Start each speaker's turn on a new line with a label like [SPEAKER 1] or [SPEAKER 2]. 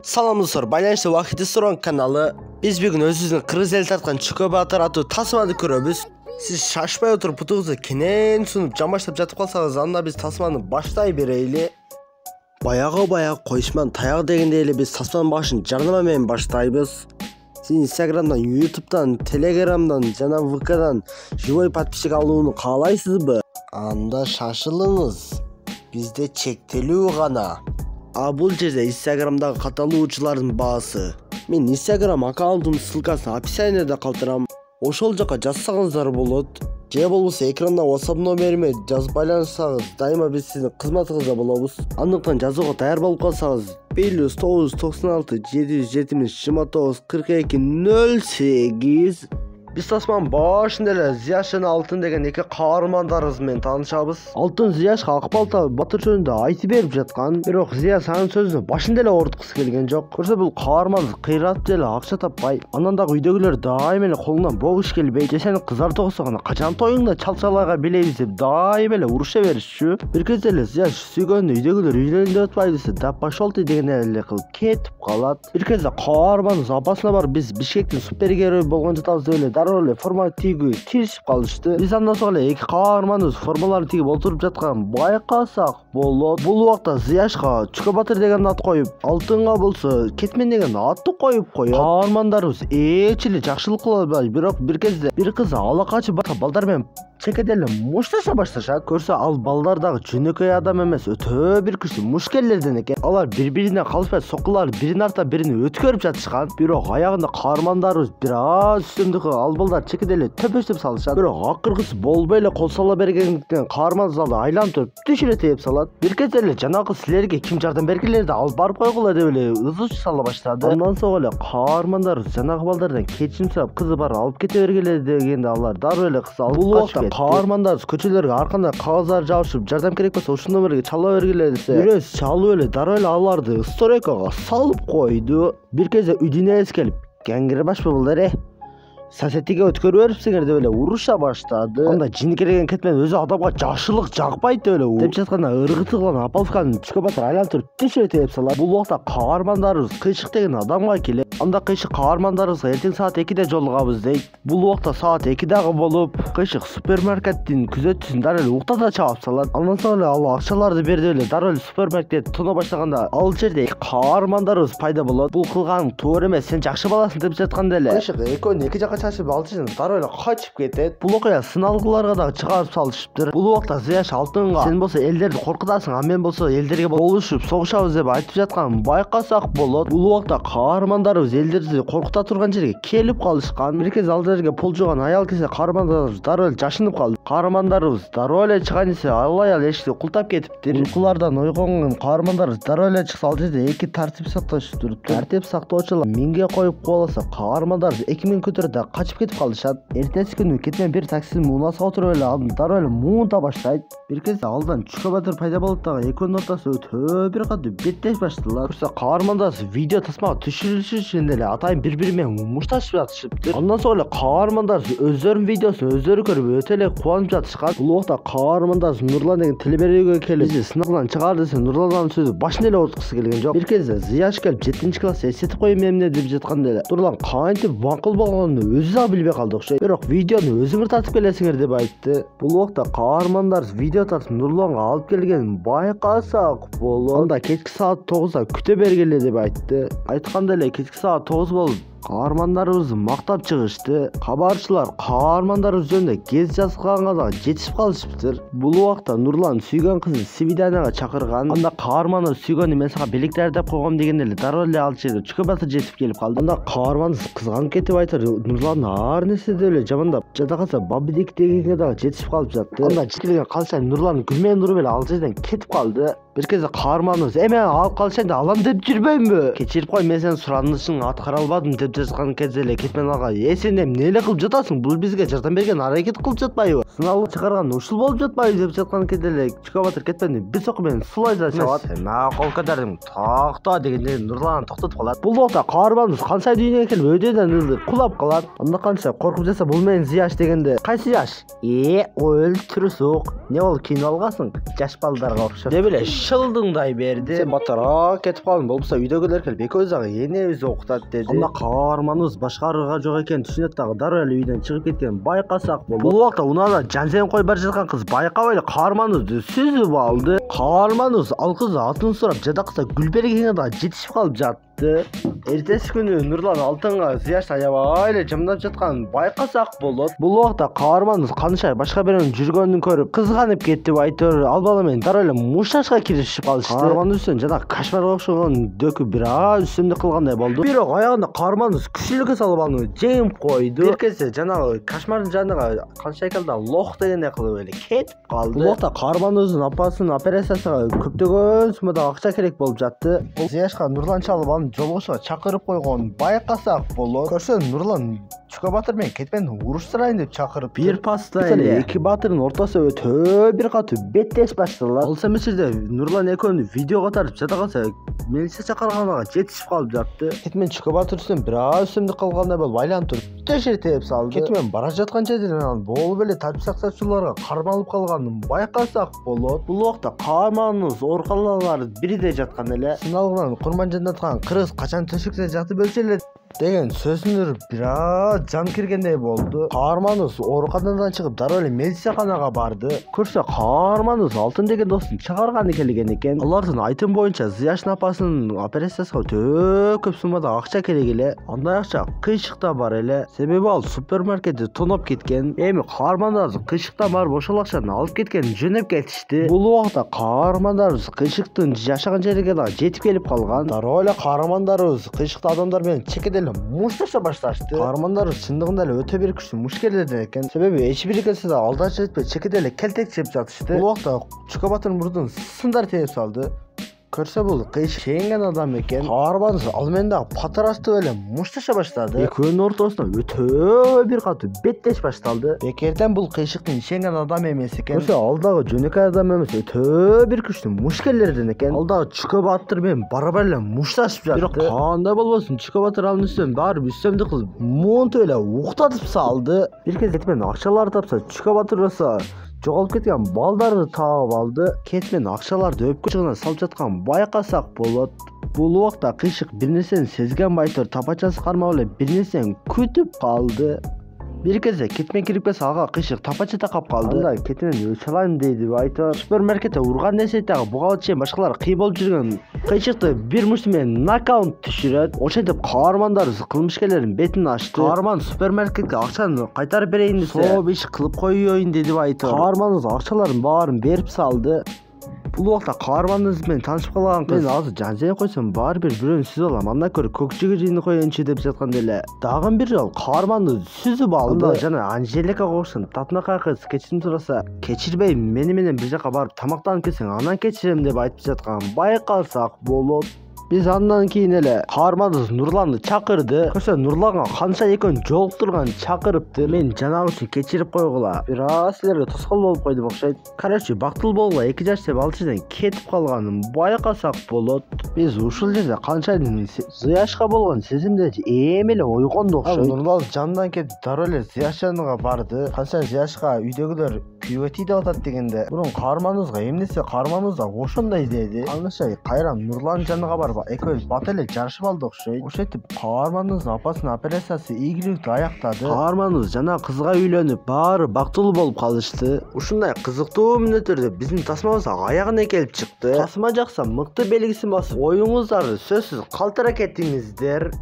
[SPEAKER 1] Салам достор, байланышты Уақыт Ресторан каналы. Біз бүгін өзіміздің қырғыз ел тартқан Чүкө Батыр атты тасманы көрөбүз. Сіз шашпай отырып путуңузду кенен сунуп жамбаштап жатып калсаңыз, анда біз тасманы баштай берейли. Баягы коюшман таяк дегенде эле біз тасманын башын жарнама менен баштайбыз. Сиз Инстаграмдан, Ютубтан, Телеграмдан жана ВКдан живой подписчик алууну каалайсызбы? Анда шашылыңыз. Бизде чектелүү гана. Бул жерде Инстаграмдагы каталоочулардын баасы. Мен Инстаграм аккаунтумдун ссылкасын описанияда калтырам. Ошол жака жазсаңыздар болот. Же болбосо экранда WhatsApp номериме жазып байланышсаңыз, дайыма биз сиздин кызматыңызда болобуз. Андыктан жазууга даяр болуп калсаңыз, +996 770 29 42 08. Biz tasmanın başında эле Зияш жана Алтын деген эки каармандарыбыз менен таанышабыз. Алтын Зияшка Акбалта Батыр жөнүндө айтып берип жаткан, бирок Зияш анын сөзүнө башында эле орткусу келген жок. Көрсө бул каарман кыйрат эле акча таппай, анан дагы үйдөгүлөр дайыма эле колунан бог иш келбей, же сени кызартып койсо гана качан тоюңда чалчалайга билебиз деп дайыма эле уруша беришчү. Бир кезде эле Зияш сүйгөнү үйдөгүлөр үйлөнүп атпайбы десе, да пошел ты деген эле кылып кетип калат. Бир кезде каарман апасына барып, биз Бишкектин супергерой болгон жатабыз деп эле дароо эле форма тийүүгө киришип калышты. Биз андан соң эле эки каарманыбыз формаларын тийип отуруп жаткан байкасак болот. Бул убакта Зияшка Чүкө Батыр деген ат коюп, Алтынга болсо Кетмен деген атты коюп коёт. Каармандарыбыз эч эле жакшылык кыла албай, бирок бир кезде бир кыз ала качып балдар менен чекеделе мушташа башташат. Көрсө ал балдар дагы жөнөкөй адам эмес, өтө бир күчтүү мушкелерден экен. Алар бири-бирине калышпай сокулар биринин артынан бирини өткөрүп жатышкан. Бирок аягында каармандарыбыз бир аз үстөмдүккө ал балдар чекеделе төпөштөп салышат. Бирок акыркысы болбой эле кол сала бергендиктен каарман залды айлантып түшүрө тээп салат. Бир кезде эле жанагы силерге ким жардам бергилерди алып барып койгула деп эле ызы сала баштады. Андан соң эле каармандар жанагы балдардан кечирим сурап кызы бар алып кете бергиле дегенде алар дароо эле кыз алып качып каармандар көчөлөргө ар кандай кагаздар жабышып, жардам керек болсо ушул номерге чала бергиле десе, бирөөсү чалып эле дароо эле аларды стройкага салып койду. Бир кезде үйдүнө келип, кеңире башпы булдар соседтиге өткөрүп берипсиңер деп эле уруша баштады. Анда жинкиреген Кетмен өзү адамга жакшылык жакпайт деп эле деп жатканда ыргытылган Апалканы Чүкө Батыр айлантырып түшүрө тээп салат. Бул убакта каармандарыбыз Кыйшык деген адамга келет. Анда Кыйшык каармандарыбызга эртең саат 2-де жолугабыз дейт. Бул убакта саат 2 дагы болуп, Кыйшык супермаркеттин күзөтчүсүн дароо эле уктата чаап салат. Андан соң эле ал акчаларды берди эле дароо эле супермаркетте тоно баштаганда ал жерде каармандарыбыз пайда болот. Бул кылганың туура эмес, сен жакшы баласың деп жатканда эле Кыйшык экөөнү эки жакка чачып алчысын дароо эле качып кетет. Бул окуя сыналгыларга дагы чыгарып салышыптыр. Бул убакта Зияш Алтынга сен болсо элдерди коркутасың, а мен болсо элдерге болушуп согушабыз деп айтып жатканын байкасак болот. Бул убакта каармандарыбыз элдерди коркута турган жерге келип калышкан. Бир кез ал жерге пол жууган аял келсе, каармандарыбыз дароо эле жашынып калды. Каармандарыбыз дароо эле чыган эсе ал аял эшикти култап кетиптир. Уйкулардан ойгонгон каармандарыбыз дароо эле чыкса, ал жерде эки тартип сактоочу туруптур. Тартип сактоочулар минге коюп кубаласа, каармандарыбыз 2000 көтөрүп да качып кетип калышат. Эртеси күнү Кетмен бир таксинин муунасына отуруп эле аны дароо эле муунта баштайт. Бир кезде алдан Чүкө Батыр пайда болот дагы экөөнүн ортосу өтө бир катуу беттеш башталат. Көрсө каармандарыбыз видео тасмага түшүрүлүшү үчүн эле атайын бири-бири менен мушташып жатышыптыр. Андан соң эле каармандарыбыз өздөрүнүн видеосун өздөрү көрүп өтө эле кубанып жатышкан. Бул убакта каармандарыбыз Нурлан деген телеберүүгө келип, бизди сыналган чыгар десе, Нурландын сөзү башында эле орткусу келген жок. Бир кезде Зияш келип 7-класс эсетип коюм эмне деп жатканда эле Нурлан кантип ваңкыл болгонун өзү да билбей калды окшойт. Бирок видеону өзүңөр тартып келесиңер деп айтты. Бул убакта каармандарыбыз видео тартып Нурланга алып келгенин байкасак болот. Анда кечки саат 9-да күтө бергиле деп айтты. Айтканда эле кечки саат 9 болуп каармандарыбызды мактап чыгышты. Кабарчылар каармандарыбыз жөнүндө кез жазганга да жетишип калышыптыр. Бул убакта Нурлан сүйгөн кызын свиданияга чакырган. Анда каарманы сүйгөнү мен сага белектер деп койгом дегенде эле дароо эле ал жерге Чүкө Батыр жетип келип калды. Анда каарманыбыз кызганып кетип айтыр, Нурлан ар нерсе деп эле жамандап жада калса Бабидик дегенге дагы жетишип калып жатты. Анда жетилген калчан Нурлан күлмөйүн уруп эле ал жерден кетип калды. Бир кезде каарманыбыз эме алып калышайын да алам деп жүрбөймүн, кечирип кой, мен сенин суранышыңды аткара албадым деп жазган кезде эле Кетмен ага сен эмне эле кылып жатасың, бул бизге жардам берген аракет кылып жатпайбы, сыналып чыгарган ушул болуп жатпайбы деп жаткан кезде эле Чүкө Батыр Кетменди бир соку менен сулай да чабат. Колкадардың такта дегенде Нурлан токтотуп калат. Бул убакта каарманыбыз канча дүйнөгө келип өйдөдөн ылдый кулап калат. Анда канча коркуп жатса, бул менен Зияш дегенде кайсы Зияш? Өл турусук, не болуп кийинип алгансың жаш балдарга окшоп деп эле шылдыңдай берди. Сен батараак кетип калдың. Болбосо үйдөгүлөр келип экөөбүз дагы энебизди окутат деди. Анда каарманыбыз башкарууга жок экенин түшүнөт дагы дароо эле үйдөн чыгып кеткенин байкасак болот. Бул убакта унаада жанжен коюп бара жаткан кыз байкабай эле каарманыбызды сүзүп алды. Каарманыбыз ал кыз атын сурап жадакса Гүлбергенге дагы жетишип калып жатты. Эртеси күнү Нурлан алтынга зыяш аябай эле жамдап жатканын байкасак болот. Бул убакта каарманыбыз канышай башка бирөөнүн жүргөнүн көрүп кызганып кетти. Айтор ал бала менен дароо эле мушташка киришип калышты. Каарманыбыздын жанагы кошмарга окшогон дөкү бир аз үстүмдүк кылгандай болду. Бирок аягында каарманыбыз күчтүүлүккө салып аны жеңип койду. Бир кезде жанагы кошмардын жанына каншайкал да лох дегендей кылып эле кетип калды. Бул убакта каарманыбыздын апасынын операциясына көптөгөн суммада акча керек болуп жатты. Бул зыяшка Нурлан чалып аны жолгошуга чакырып койгонун байкасак болот. Көрсөң Нурлан Чүкө батыр менен Кетмен уруштурайын деп чакырып бир паста эле эки батырдын ортосу өтө бир катуу беттеш башталат. Ал семесирде Нурлан экөөнү видеого тартып жада калса милиция чакырганга жетишип калып жатты. Кетмен Чүкө батыр үстүнөн бир аз үстүмдүк кылгандай болуп айланып туруп тешир тееп салды. Кетмен бара жаткан жерден анан болуп эле тартып сакчыларга кармалып калганын байкасак болот. Бул убакта каарманыбыз ооруканалардын биринде жаткан эле. Сыналган курман жандаткан кыргыз качан төшөктө жатып өлчү эле деген сөзүн үрүп бир аз жан киргендей болду. Каарманыбыз ооруканадан чыгып дароо эле милицияканага барды. Көрсө каарманыбыз алтын деген досун чыгарганы келген экен. Алардын айтым боюнча Зыяштын апасынын операциясына өтө көп суммада акча керек эле. Андай акча кыйшыкта бар эле. Себеби ал супермаркетти тоноп кеткен. Эми каармандарыбыз кыйшыктан барып ошол акчаны алып кеткенин жөнөп кетишти. Бул убакта каармандарыбыз кыйшыктын жашаган жериге дагы жетип келип калган. Дароо эле каармандарыбыз кыйшыкта адамдар менен чекеде мушташа башташты. Каармандар чындыгында эле өтө бир күчтүү мушкерлерден экен. Себеби эч бир келсе да алдач жетпей чекеде эле келтек жеп жатышты. Бул убакта Чүкө батырдын мурдун сындар тееп салды. Көрсө бул кыйшык чейинген адам экен. Каарманыбыз ал менен дагы патырастып эле мушташа баштады. Экөөнүн ортосуна өтө бир катуу беттеш башталды. Бекерден бул кыйшыктын ишенген адам эмес экен. Көрсө ал дагы жөнөкөй адам эмес, өтө бир күчтүү мушкерлерден экен. Ал дагы Чүкө батыр менен барабар эле мушташып жатты. Бирок кандай болбосун Чүкө батыр анын үстүнөн барып үстөмдүк кылып монтуп эле уктатып салды. Бир кезде Кетмен акчаларды тапса Чүкө батыр болсо жоголуп кеткен балдарды таап алды. Кетмен акчаларды өпкө салып жаткан байкасак болот. Бул убакта кыйшык бир нерсени сезген Байтор тапачасы кармап эле бир нерсени күтүп калды. Бир кезде Кетмен кирип келсе ага кыйшык тапача такап калды. Анда Кетмен өч алайын дейди Байтор. Супермаркетте урган нерсетеги буга чейин башкалар кый болуп жүргөн кыйшыкты бир мушт менен нокаут түшүрөт. Ошентип каармандарыбыз кылмышкерлердин бетин ачты. Каарман супермаркетке акчаны кайтарып берейин десе, сооп иш кылып коеюн деди Байтор. Каарманыбыз акчалардын баарын берип салды. Бул убакта каарманыбыз менен таанышып калган кыз: "Мен азыр жанжен койсом баары бир бирөөнү сүзүп алам. Андан көрө көк жигирини коеюнчу" деп жатканда эле дагы бир жолу каарманды сүзүп алды. Жана Анжеликага окшосон татынакай кыз кечирим сураса, "Кечирбей, мени менен бир жака барып тамактанып келсең, анан кечирем" деп айтып жатканын байкасак болот. Биз андан кийин эле каарманыбыз Нурланды чакырды. Көрсө Нурланга канча экөөнү жолуктурган чакырыпты. Мен жанагы үчүн кечирип койгула. Бир аз силерге тоскоол болуп койдум окшойт. Короче, бактылуу болгула 2 жаш деп ал жерден кетип калганын байкасак болот. Биз ушул жерде канчайдын Зыяшка болгон сезимдер эми эле ойгонду окшойт. Нурлан жанынан кетип дароо эле Зыяш жанына барды. Канча Зыяшка үйдөгүлөр күйгө тий деп атат дегенде, мурун каарманыбызга эмнесе каарманыбыз да ошондой деди. Анысы кайра Нурлан жанына барып экөөбүз бат эле жарышып алды окшойт. Ошентип каарманыбыздын апасынын операциясы ийгиликтүү аяктады. Каарманыбыз жана кызга үйлөнүп баары бактылуу болуп калышты. Ушундай кызыктуу мүнөттөрдө биздин тасмабыз аягына келип чыкты. Тасма жакса мыкты белгисин басып, оюңуздарды сөзсүз калтыра кетиңиздер.